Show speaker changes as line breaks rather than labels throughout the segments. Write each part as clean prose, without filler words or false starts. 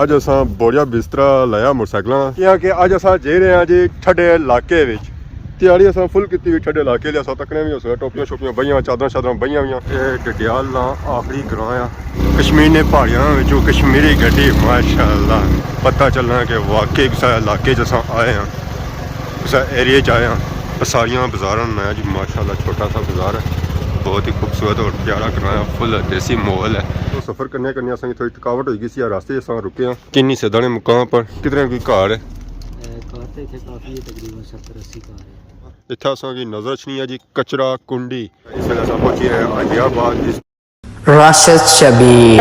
ਅੱਜ ਅਸਾਂ ਬੋੜੀਆ ਬਿਸਤਰਾ ਲਾਇਆ ਮੋਟਰਸਾਈਕਲਾਂ ਕਿਉਂਕਿ ਅੱਜ ਅਸਾਂ ਜੇ ਰਹੇ ਹਾਂ ਜੀ ਠੱਡੇ ਇਲਾਕੇ ਵਿੱਚ ਤਿਆਰੀ ਅਸਾਂ ਫੁੱਲ ਕੀਤੀ ਵੀ ਠੱਡੇ ਇਲਾਕੇ ਲਈ ਅਸਾਂ ਤੱਕਣੇ ਵੀ ਹੋ ਸਕਦਾ ਟੋਪੀਆਂ ਛੋਪੀਆਂ ਬਈਆਂ ਚਾਦਰਾਂ ਬਈਆਂ ਵੀਆਂ ਇਹ ਡਡਿਆਲ ਦਾ ਆਖਰੀ ਗ੍ਰਾਂ ਆ ਕਸ਼ਮੀਰ ਨੇ ਪਹਾੜੀਆਂ ਵਿੱਚੋਂ ਕਸ਼ਮੀਰੀ ਗੱਡੀ ਮਾਸ਼ਾਅੱਲਾ ਪਤਾ ਚੱਲਣਾ ਕਿ ਵਾਕਈ ਕਿਸੇ ਇਲਾਕੇ 'ਚ ਅਸਾਂ ਆਏ ਹਾਂ ਕਿਸੇ ਏਰੀਏ 'ਚ ਆਏ ਹਾਂ ਸਾਰੀਆਂ ਬਾਜ਼ਾਰਾਂ में जी माशाल्लाह छोटा सा बाजार है बहुत ही खूबसूरत और प्यारा कराया फुल देसी माहौल है तो सफ़र करने असें थोड़ी थकावट हो गई सी रास्ते असां रुके हैं किन्नी सदाने मुकाम पर कितने कोई घर है
काफ़ी तकरीबन 70-80 कार है
इत्थे असां की नज़र च नहीं है जी कचरा कुंडी इस वेले असां पहुंची रहे हैं अलियाबाद
राशिद शबीर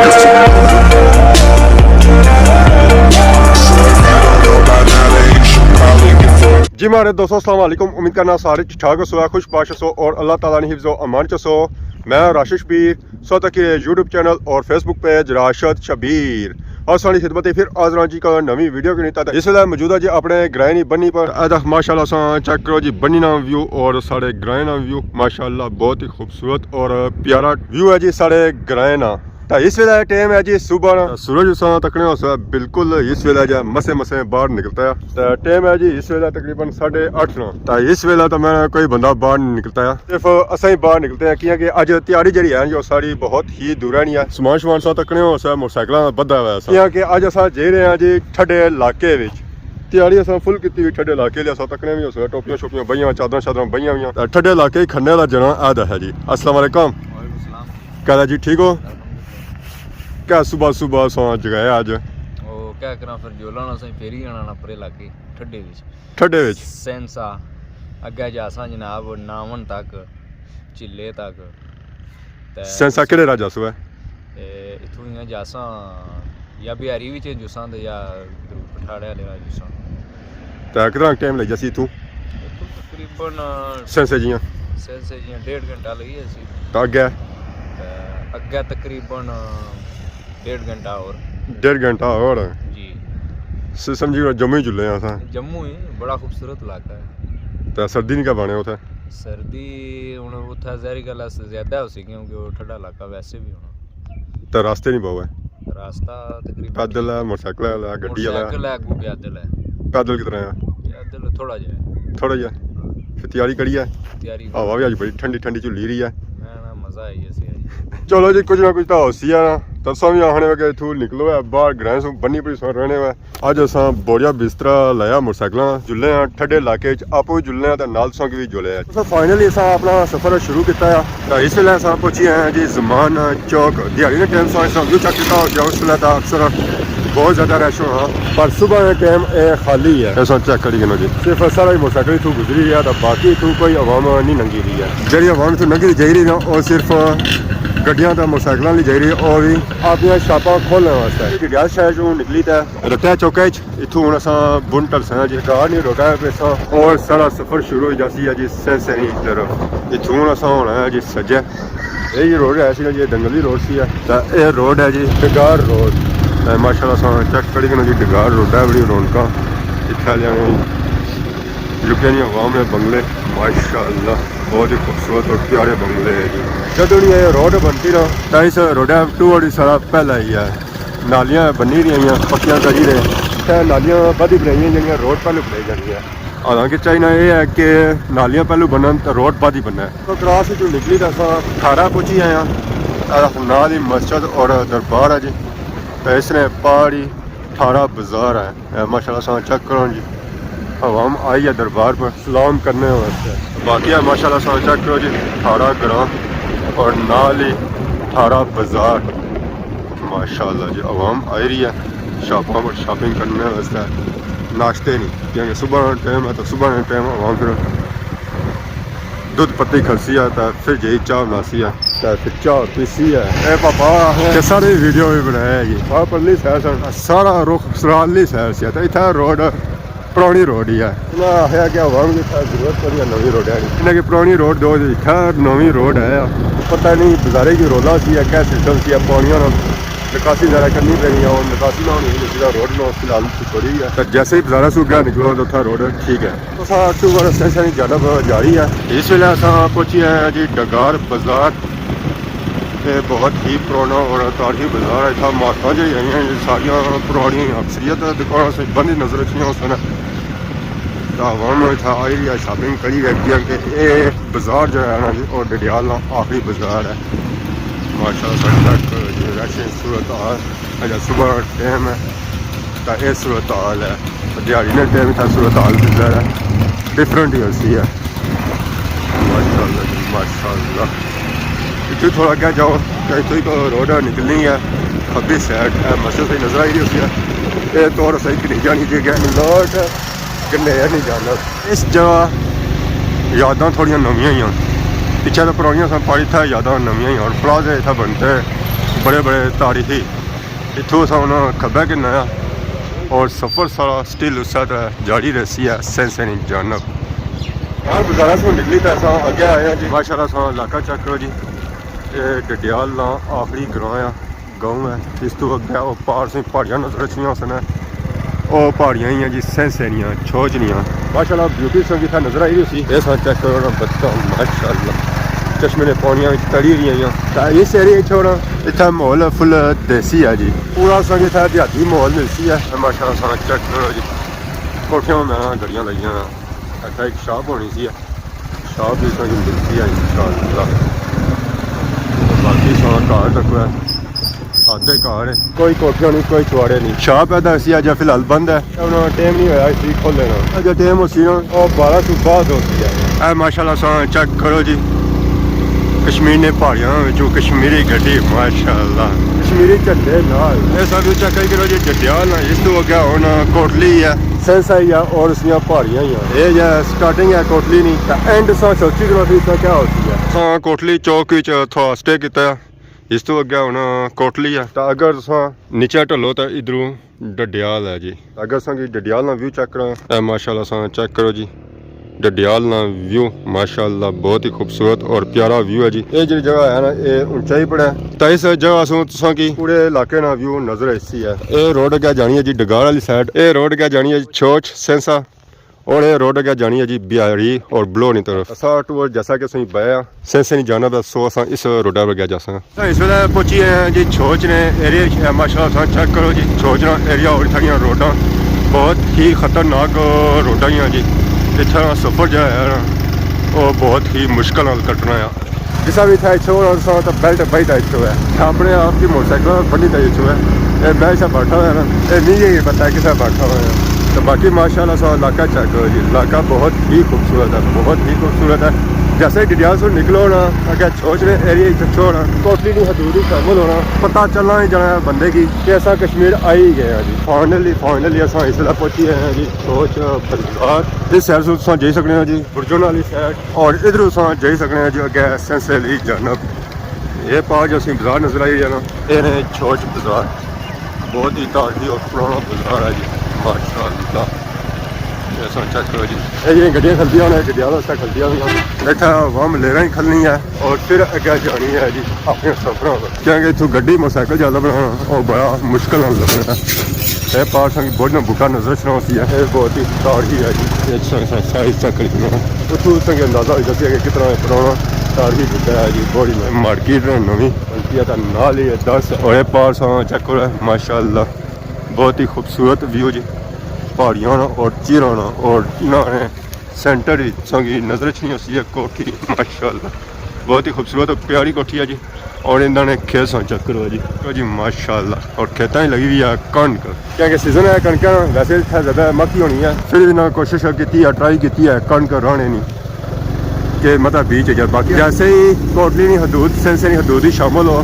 जी मारे दोस्तों अस्सलाम वालेकुम उम्मीद करना सारे ठीक ठाक हो खुश बाश हो और अल्लाह ताला ने हिफ्ज़ो अमान च हो मैं राशिद शबीर सो तक यूट्यूब चैनल और फेसबुक पेज राशिद शबीर और सारी खिदमत फिर आजरा जी का नवी वीडियो की नहीं इस वेले मौजूदा जी अपने ग्राइनी बन्नी पर माशाल्लाह सा चेक करो जी बन्नी ना व्यू और साढ़े ग्राए ना व्यू माशाल्लाह बहुत ही खूबसूरत और प्यारा व्यू है जी साढ़े ग्राए ना तो इस वेले टाइम है जी सुबह सूरज असा तकने हो बिल्कुल इस वेले जो मसे बाहर निकलता है तो टाइम है जी इस वेले तकरीबन 8:30 ना तो इस वेले तो मैं कोई बंदा बाहर नहीं निकलता है सिर्फ असा ही बाहर निकलते हैं क्योंकि अज तैयारी जी है जो सारी बहुत ही दूर नहीं है समान सा तकने हो मोटरसाइकिल बधा हुआ क्योंकि अज असा जे रहे हैं जी ठड्डे इलाके तैयारी असां फुल की ठड्डे इलाके असां तकने भी हो सकता टोपियां शोपियां बइयां चादरां बइयां हुई ठड्डे इलाके खन्ने का जना आदा है जी अस्सलाम वालेकुम कहला जी ठीक हो क्या सुबह सौ जगाया आज
ओ क्या करा फिर जोला ना सही फेरी आना ना परे लाके
ठड्डे विच
सेंसा अगे जासा जनाब नावन तक चिल्ले तक ते
सेंसा केड़े राजा सो है
इथों ही जासा या बिहारी विच जुसा ते या पठाड़े वाले राजुसा
ते कितना टाइम लग जासी तू
तकरीबन
सेंसे जियां
1.5 घंटा लगी सी
तो
अगे तकरीबन 1.5 घंटा और
1.5 घंटा और
जी
समझी जम्मू ही जुले हैं
जम्मू ही बड़ा खूबसूरत इलाका है
तो सर्दी नहीं क्या बने उथे
सर्दी हुण उत्थे ज़ाहिर गल ज़्यादा हो सी क्योंकि वो ठंडा इलाका वैसे भी होना
तो रास्ते नहीं बहुत है
रास्ता तकरीबन
पैदल है मोटरसाइकिल है गड्डी वाला
मोटरसाइकिल है अगू पैदल है
पैदल कितना है
पैदल थोड़ा जा
थोड़ा जा फिर तैयारी करी है
तैयारी
हवा भी अज बड़ी ठंडी झुली रही है
ना मज़ा आई ऐसे
चलो जी कुछ ना कुछ तो होसी है ना तसा भी आने वे इथू निकलो है बाहर ग्रह सो बन्नी पड़ी सो रहने वे अज असां बोड़िया बिस्तरा लाया मोटरसाइकिल जुले हैं ठड्डे इलाके आपू जुले हैं तो नाल सौ भी जुले हैं फाइनली असां अपना सफर शुरू किया है इस वेले असां पहुंचे हैं जी जमान चौक दिहाड़ी के टाइम से व्यू चेक किया उस वेले तो अक्सर बहुत ज़्यादा रश होना पर सुबह के टाइम खाली है ऐसा चेक करिए ना जी सिर्फ सारा मोटरसाइकिल इतू गुजरी है तो बाकी इतू कोई आवाम नहीं लंघी रही है जी आवाम इतू लंघी जा रही है और सिर्फ गड्डियां तो मोटरसाइकिल नहीं जा रही और भी अपनी शापां खोलने वास्ते डडियाल शहर चो निकली तो रत्या चौके इतू हूँ असा बुन टलसा जी गार नहीं रोका है पैसा और सारा सफर शुरू हो जासी है जी सेंसरी तरफ इतू हूँ असा होना है जी सज्जे यही रोड है जी दंगली रोड सी है तो यह रोड है जी डगार रोड माशाल्लाह सा चेक करी जी डगार रोड है बड़ी रौनक इतना लिया लुके नहीं आवाम है बंगले माशाल्लाह बहुत ही खूबसूरत और प्यारे बंगले है जी जदों ये रोड बनती ना तो इस रोड टू सारा पहला ही है नालियाँ बनी रही पक्कियां करी रहे नालियाँ बदी बनाई जी रोड पहले बनाई जानी है हालांकि चाइना ये है कि नालियाँ पहलू बनन तो रोड बाद ही बनना है तो क्रॉस जो निकली तो अस 18 पहुँची आए नाल ही मस्जिद और दरबार है जी तो इसने पहाड़ी 18 बाजार है माशाल्लाह सा चेक करो जी आवाम आई है दरबार पर सलाम करने वास्ते बाकी है माशाल्लाह सा चेक करो जी 18 ग्राम और नाल ही 18 बाजार माशाल्लाह जी आवाम आई रही है शॉपों पर शॉपिंग करने वास्ते नाश्ते नहीं क्योंकि सुबह टाइम है तो सुबह टाइम आवाम फिर दूध पत्ती खलसी है तो फिर यही चाह बनासी है तो फिर चाह पीसी है ए पापा सारी वीडियो भी बनाया है जी परली शहर सारा रुख सराली शहर से तो इतना रोड पुरानी रोड ही है आया कि आवाम की जरूरत पड़ी है नवी रोड है इन्हें पुरानी रोड दो इतना नवी रोड है पता नहीं बाजारे की रोला सी है क्या सिस्टम सी है पानिया निकासी ज़्यादा करनी पैनी है और निकासी ना होनी सीधा रोड में फिलहाल छोड़ी है तो जैसे ही बाजारा सू गया निकलो तो उत्था रोड ठीक है तो अक्टूबर स्टेशन जानब जा रही है इस वेले अस पहुंची हैं जी डगार बाजार ये बहुत ही पुराना और तारीखी बाजार है। इतना मार्का जी आई हैं सारिया पुरानी अक्सरियत दुकानों से बंद नजर रखियाँ उस समय आवाम इतना आई है शॉपिंग करी गई कि ये बाजार जो है ना जी और डडियाल आखिरी बाजार है माशाअल्लाह। तक रश सूरत हाल अगर सुबह टाइम है तो ये सूरत हाल है दिहाड़ी ने टाइम था सूरत हाल किधर है डिफरेंट ही होती है माशाअल्लाह जी माशाअल्लाह। इतने थोड़ा क्या जाओ तो इतनी को रोड निकलनी है खब्बी साइड मस्जिद से नजर आई रही होती है ये तौर सही कि नहीं जानी चाहिए लौट कन्ने नहीं जाना। इस जगह यादां थोड़ियां नवियां ही हैं पिछले तो पुरानियां सन पाई था यादां नवियां ही और प्लाजे इतना बनते बड़े बड़े तारीखी इतों सन खब्बे किन्ना और सफ़र सारा स्टिल उस जारी रसी है सैंसनी जानब यार बाजारा से निकली तो ऐसा अगे आए हैं जी माशाअल्लाह सा इलाका चेक करो जी ये डडियाल ना आखिरी गाँव है इस तो अगे वो पार से पहाड़ियां नजर रखियां उसने वो पहाड़ियां ही हैं जी सैंसनियां छोचनियां माशाअल्लाह ब्यूटी संगी था नजर आई रही उसी ये सा चेक करो ना बच्चा माशाअल्लाह चश्मे ने पानिया तड़ी रही हैं इस एरिया छोड़ा इतना माहौल फुल देसी है जी पूरा संग इतना देहाती माहौल मिलती है माशाअल्लाह सारा चेक करो जी कोठियां में गड़ियां लगियां अच्छा एक शॉप होनी सी शॉप भी संग मिलती है इंशाअल्लाह। बाकी सारा घर तक है आधे घर है कोई कोठियां नहीं कोई चुआड़े नहीं शॉप है दसी अज फिलहाल बंद है टाइम नहीं होया इसी खोले ना अज टाइम हो 12 से बाद होती है माशाअल्लाह सा चेक करो जी कश्मीर ने पहाड़ियां जो कश्मीरी गड्डी माशाअल्लाह कश्मीरी झंडे नाल ये सब चेक करो जी डडियाल इस तो अगे हुण कोटली है सैंसाई है और उसकी पहाड़ियां ही हैं ये स्टार्टिंग है कोटली नहीं एंड सा 34 किलोमीटर क्या होती है कोटली चौक थोड़ा स्टे किया इस तो अगे हुण कोटली है तो अगर नीचे ढलो तो इधरों डडियाल है जी अगर डडियाल ना व्यू चेक करो माशाअल्लाह चेक करो जी डडियाल ना व्यू माशाअल्लाह बहुत ही खूबसूरत और प्यारा व्यू है जी ये जी जगह है ना ये ऊंचाई पर है तो इस जगह से की पूरे इलाके ना व्यू नजर ऐसी है ये रोड क्या जानी है जी डगार वाली साइड ये रोड क्या जानी है जी छोच सेंसा और ये रोड क्या जानी है जी बिहारी और ब्लोनी तरफ असा टूर जैसा कि सही बया सेंसे नहीं जाना तो सो असा इस रोडा पर गया जा सकता इस वे पहुंची हैं जी छोच ने एरिया माशाअल्लाह चेक करो जी छोच ना एरिया और इतना रोडा बहुत ही खतरनाक रोडा ही हैं जी इतना सफ़र जो है ना वो बहुत ही मुश्किल कटना है जिसा भी था इच्छो तो बेल्ट बही था इच्छो है अपने आप की मोटरसाइकिल बनी था इच्छो है मैं ऐसा बैठा हुआ है ना ये नहीं है पता है किसा बैठा हुआ है तो बाकी माशाअल्लाह सा इलाका चेक करो जी इलाका बहुत ही खूबसूरत है बहुत ही खूबसूरत है जैसे ही डडियाल से निकलो ना अगर छोचने एरिया छोड़ना कोटली की हदूद शामिल होना पता चलना ही जाना बंदे की कि ऐसा कश्मीर आ ही गया जी फाइनली अस इसलिए पहुंची हैं जी सोच बाजार इस साइड से जाई सकते हैं जी बुरजुन वाली साइड और इधरों जाई सकते हैं जी अगे सैंसली जानब ये पास जो बाजार नजर आई जाना ये छोच बाजार बहुत ही तारीखी और पुराना बाजार है जी माशाअल्लाह चेक करो जी ये गड्डियां खलदियां ने डडियाल वास्ते खलदियां हुई इतना वम लेना ही खलनी है और फिर अगे जानी है जी अपने सफरों पर क्योंकि इतों गड्डी मोटरसाइकिल ज़्यादा बनाना और बड़ा मुश्किल लगना है ये पार्ट की बहुत ना बुका नजर चना होती है बहुत ही तारीखी है जी साइज चेक करना उतों संग अंदाजा हो जाती है कि कितना पुराना तारीखी बुका है जी बड़ी मार्केट नवी बनती है नाल ही 10 और ये पार्ट चेक करो माशाअल्लाह बहुत ही खूबसूरत व्यू जी पहाड़ियाँ और चीराना और इन्होंने सेंटर संगी नजर नहीं होती है कोठी माशाअल्लाह बहुत ही खूबसूरत और प्यारी कोठी है जी और इन्होंने खेत चेक करो जी माशाअल्लाह और खेतों ही लगी हुई है कणक क्योंकि सीजन है कणक वैसे ज़्यादा मक्की होनी है फिर भी ना कोशिश की है ट्राई की है कणक रहने नहीं कि मतलब बीच है बाकी जैसे ही कोटली हदूद सेंसनी हदूद ही शामिल हो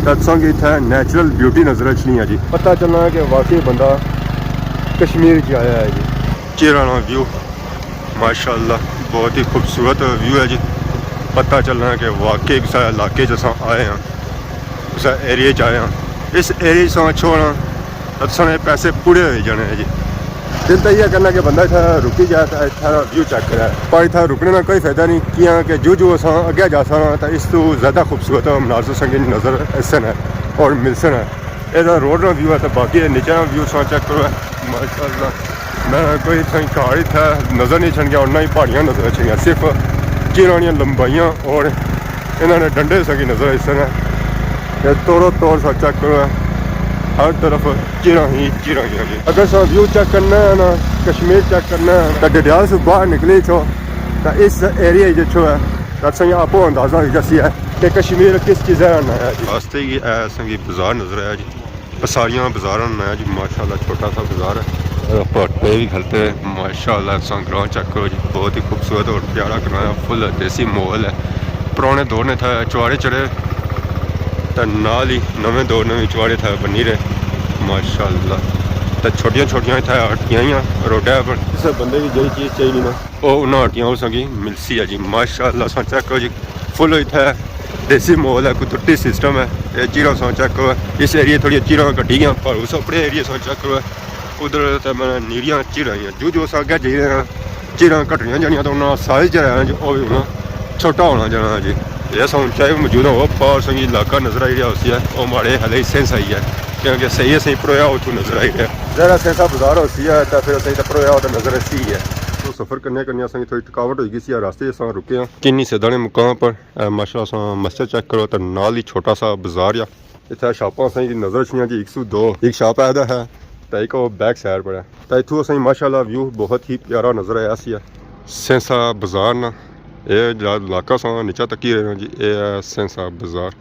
तो संग इतना नेचुरल ब्यूटी नजर रखनी है जी पता चलना है कि वाकई बंदा कश्मीर च आया है जी चीराना व्यू माशाअल्लाह बहुत ही खूबसूरत व्यू है जी पता चलना है कि वाकई किस इलाके च आए हैं उस एरिए च आए हैं इस एरिए से छोड़ना तो सारे पैसे पूरे हो जाने हैं जी दिल तो यह करना कि बंदा इतना रुकी जाए तो इतना व्यू चेक करे पर इतना रुकने का कोई फायदा नहीं किया कि जो अस अगे जा सकना तो इस तो ज़्यादा खूबसूरत मनाजर संगी नज़र ऐसन है और मिलसन है यदा रोड ना व्यू है तो बाकी नीचे व्यू चेक करो माशाअल्लाह मैं कोई कार इतना नज़र नहीं छन गया उन्ना ही पहाड़ियाँ नजर छड़ियाँ सिर्फ चीरानियाँ लंबाइयाँ और इन्होंने डंडे सकी नज़र इस तरह ये तोड़ो तोड़ सा चेक करो हर तरफ चिरा ही है। अगर सा व्यू चेक करना है ना कश्मीर चेक करना है तो डडियाल से बाहर निकले छो तो इस एरिया जो छो है तो संग आपको अंदाजा हो जैसी है कि कश्मीर किस चीज़ है ना है जी। रास्ते की संगी बाजार नजर आया जी सारिया बाजार है जी माशाल्लाह छोटा सा बाजार है भट्टे भी खलते हैं माशाल्लाह ग्राउंड चेक करो जी बहुत ही खूबसूरत और प्यारा ग्राउंड है फुल देसी माहौल है पुराने दौर ने था चौड़े चढ़े तो नाल ही नवे दौर नवी चौड़े था बनी रहे माशाल्लाह तो छोटिया छोटिया इतना हट्टियां ही रोडा पर इस बंदे की जी चीज़ चाहिए ना वो उन्होंने हट्टियां संगी मिलसी है जी माशाल्लाह सा चेक करो जी फुल इतना देसी माहौल है कुदरती सिस्टम है ये चीरा सौ चेक करो इस एरिए थोड़ी चीरा कटी गई पर उस अपने एरिए सौ चेक करो उधर तो मैं नीरियां चीरा ही जो अस अगे जी रहे हैं चीरा घटनिया जानिया तो उन्होंने साइज जो है जी वो भी उन्होंने छोटा होना जाना जी ये साउंड चाहे मौजूद हो पार संगी इलाका नजर आई रहा उसी है वो माड़े हले सेंस आई है क्योंकि सही सही परोया उतू नजर आई रहा जरा सेंसा बाजार होती है तो फिर सही परोया तो नजर सी है तो सफ़र करने संगी थोड़ी थकावट हो गई सी रास्ते अस रुके हैं किन्नी सदाने मुकाम पर माशाल्लाह मस्जिद चेक करो तो नाल ही छोटा सा बाजार आ इतना शापां संगी नजर छियां जी 102 एक शाप आया है तो एक बैक साइड पर है तो इतों असं माशाल्लाह व्यू बहुत ही प्यारा नजर आया सी सेंसा बाजार ना ये इलाका सा नीचा तकी रहे जी ये है सेंसा बाजार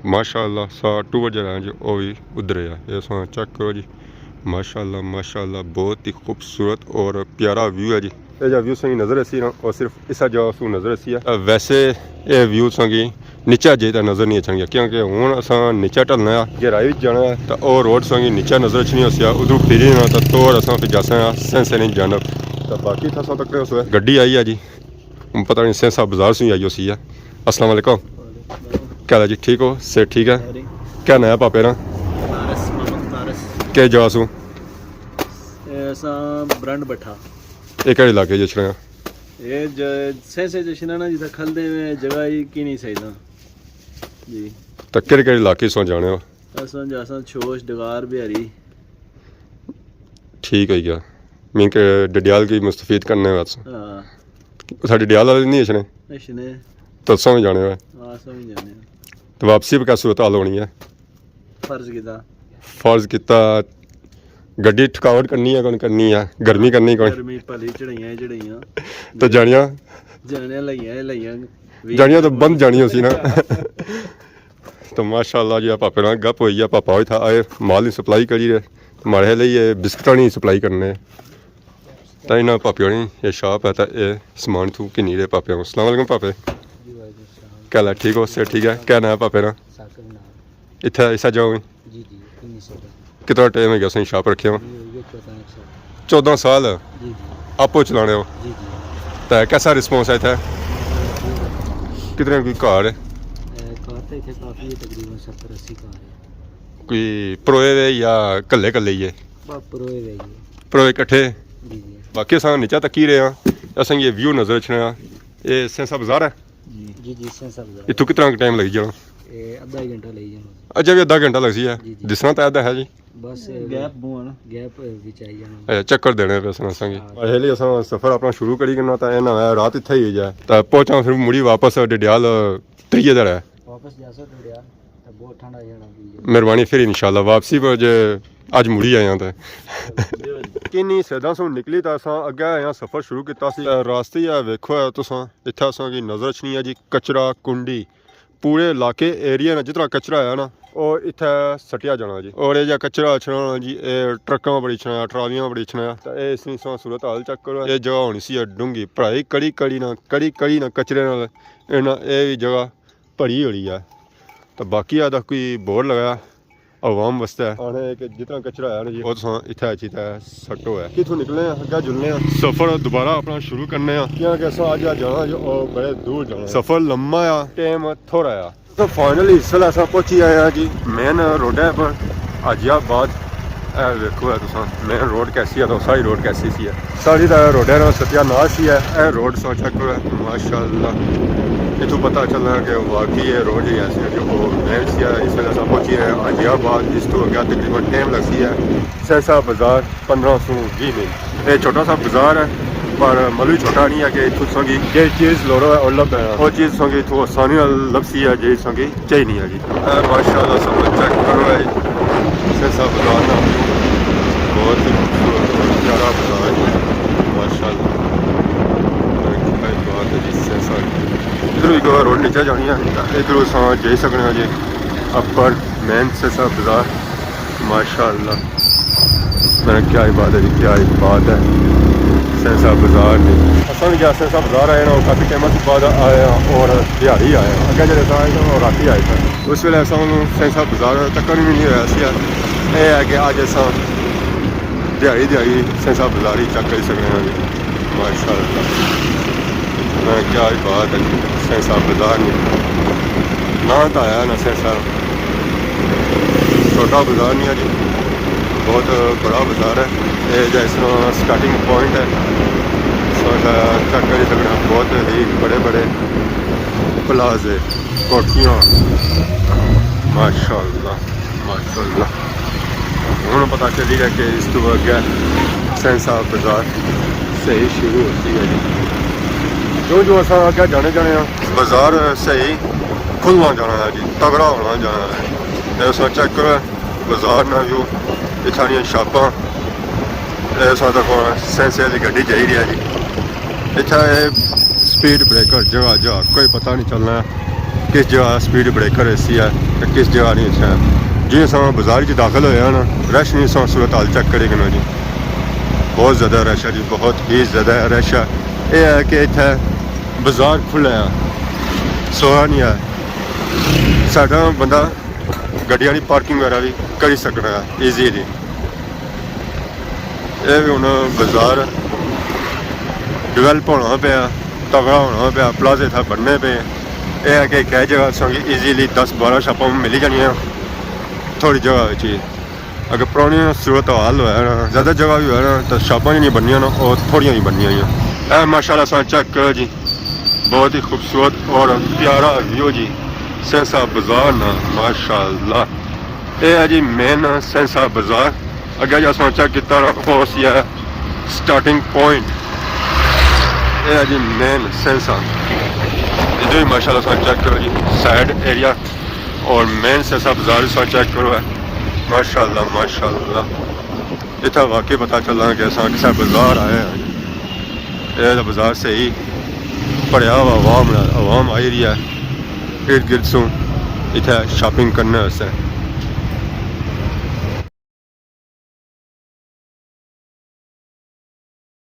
माशाल्लाह सा टूर जो है जी वो भी उधर है ये सा चेक करो जी माशाल्लाह माशाल्लाह बहुत ही खूबसूरत और प्यारा व्यू है जी ये जो व्यू संगी नज़र सी ना और सिर्फ इस जगह सू नज़र सी है वैसे ये व्यू संगी नीचा जे तो नज़र नहीं अच्छा क्योंकि हूँ अस नीचा ढलना है गहराई जाना है तो वह रोड संगी नीचा नज़र अच्छी नहीं हो उधर फिरी ना तो तोड़ अस फिर जासा सेंसे नहीं जानब तो बाकी था तक गड्डी आई है जी पता नहीं सेंसा बाजार से ही आई सी है। अस्सलाम वालेकुम क्या हाल है जी ठीक हो से ठीक है क्या नया पापे ना क्या जगह सू
ब्रांड बैठा
ये केड़े इलाके जचना
ये सेंसे जशना ना जिथे खलदे में जगह ही की नहीं सही ना जी
तो केड़े इलाके सो जाने हो
असां जासा छोश डगार बिहारी
ठीक है क्या मीन के डडियाल की मुस्तफीद करने वास्ते
हां
साडी डडियाल वाले नहीं जचने
नशने
तो समझ जाने हो
हां समझ जाने
तो वापसी पे क्या सूरत हाल होनी है फर्ज किता गड्डी थकावट करनी है कौन करनी है गर्मी करनी कौन
गर्मी भली चढ़ाइयां
तो जानिया जानिया तो बंद जानी सी ना तो माशाल्लाह जी पापे ना गप हुई है पापा ही था आए माल ही सप्लाई करी रहे मारे लिए बिस्कुट नहीं सप्लाई करने तो इन्हें पापे होनी ये शॉप है तो ये समान थू कि नहीं रहे पापे को। अस्सलाम वालेकुम पापे क्या हाल ठीक हो से ठीक है क्या ना पापे ना इतना ऐसा जाओ कितना टाइम है गया शॉप रखे हो 14 साल आपो चलाने हो तो कैसा रिस्पॉन्स है इतना कितने कोई घर है कोई परोए वे या कल्ले कल्ले ही है परोए कट्ठे बाकी अस नीचा तकी रहे हैं असें ये व्यू नजर रखना ये सेंसा बाजार है इतों कितना टाइम लग जाना
आधा घंटा लग जाना
अच्छा भी आधा घंटा लग सी है दिसना तो ऐसा है जी
बस गैप विच आई जाना
अच्छा चक्कर देने पे असेंगी पहले अस सफ़र अपना शुरू करी करना तो ये ना रात इत्थे ही जाए तो पहुंचा फिर मुड़ी वापस डडियाल त्रीए दिन है
वापस जा सो डडियाल तो बहुत ठंडा जाना
मेहरबानी फिर इंशाल्लाह वापसी पर जे अज मुड़ी आया तो किन्नी सैदा सो निकली तो असां अग्गे आया सफ़र शुरू किया रास्ते वेखो है तुस इत्थे असांगी नज़र अच्छनी है जी कचरा कुंडी पूरे इलाके एरिया ने जितना कचरा है ना और इत्थे सटिया जाना जी और ये कचरा अच्छना जी ये ट्रकों बड़ी छना ट्रालियां बड़ी छना तो ये इस सूरत हाल चेक करो ये जगह होनी सी डूंगी भराई कड़ी ना कचरे नाल ये भी जगह भरी होनी है तो बाकी आदा कोई बोर्ड लगाया आवाम वास्ते आने कि जितना कचरा है ना जी वो इत्थे अच्छी सट्टो है कितों निकले अगर जुलने सफ़र दोबारा अपना शुरू करने क्योंकि अस अज जाना जो बड़े दूर जाना सफ़र लम्मा आ टाइम थोड़ा आ तो फाइनली इसलै अस पहुंची आए हैं जी मेन रोडै पर हाजियाबाद वेखो है तुस मेन रोड कैसी है तो सारी रोड कैसी सी है सारी रोडै ना सत्यानाश ही है रोड सो चेक करो माशाल्लाह इतों पता चलना कि वाकई ये रोड ही ऐसी है जो मेन सी है इस वजह से पहुंची है हाजियाबाद इस तो अगर तकरीबन टाइम लगती है सेंसा बाजार 1520 मिनट ये छोटा सा बाजार है पर मतलब छोटा नहीं है कि इतों संगी जे चीज़ लोड़ो है और लभ है वो चीज़ संगी इतों आसानी नाल लभसी है जे संगी चाहिए नहीं है जी माशाल्लाह सब चेक करो है सेंसा बाजार ना बहुत ही खूबसूरत प्यारा बाजार है माशाल्लाह क्या बात है जी सेंसा इधर एक रोड नीचे जानी है इधर अस जा सकते हैं जी अपर मेन सेंसा बाजार माशाल्लाह क्या ही बात है जी क्या ही बात है सेंसा बाजार ने असल क्या सेंसा बाजार आए ना काफ़ी टाइम बाद आए और दिहाड़ी आए अगर जो आए थे और रात आए थे उस वे सेंसा बाजार तक भी नहीं होया सी यह है कि अज अस दिहाड़ी सेंसा बाजार ही चेक कर सकते हैं जी माशाल्लाह क्या ही बात है जी सेंसा बाजार ने ना तो आया ना सेंसा छोटा बाजार नहीं है जी बहुत बड़ा बाजार है ये जैसा स्टार्टिंग पॉइंट है चेक कर सकते हैं बहुत ही बड़े बड़े प्लाजे कोठियाँ माशाल्लाह माशाल्लाह हूँ पता चली है कि इस तो अगे सेंसा बाजार सही शुरू होती है जी जो अस अगे जाने बाजार सही खुलना जाना है जी तगड़ा होना जाना है उस चेक करो बाजार ना जो इतना शापां देखो सेंसे वाली गड्डी चाहिए है जी इतना स्पीड ब्रेकर जगह जगह कोई पता नहीं चलना किस जगह स्पीड ब्रेकर ऐसी है तो किस जगह नहीं अच्छा है जी अस बाजार च दाखिल होया ना रश नहीं सौ सूरत हाल चेक करेगा ना जी बहुत ज़्यादा रश है जी बहुत ही ज़्यादा रश है यह है कि इतना बाजार खुला है सोहा नहीं है साडा बंदा गड्डियां की पार्किंग वगैरह भी कर सकता है ईजीली यह भी हूँ बाजार डिवेलप होना पाया तगड़ा होना पाया प्लाजे था बनने पे यह है कि कई जगह संगी ईजीली 10-12 शापां मिली जानियां थोड़ी जगह ही अगर पुरानी सूरत हाल होया ना ज़्यादा जगह भी होया ना तो शापां नहीं बनिया ना और थोड़ियां ही बनिया हुई माशाल्लाह सा चेक करो जी बहुत ही खूबसूरत और प्यारा व्यू जी सेंसा बाजार ना माशाल्लाह ये है जी मेन सेंसा बाजार अगर जो अस चेक किया है स्टार्टिंग पॉइंट ये है जी मेन सेंसा इधर भी माशाल्लाह सा चेक करो जी साइड एरिया और मेन सेंसा बाजार सा चेक करो है माशाल्लाह माशाल्लाह इतना वाकई पता चलना कि अस किसा बाजार आए हैं यह बाजार से ही भरया हुआ आवाम आई रही है इर्द गिर्द सू इतना शॉपिंग करने वास्ते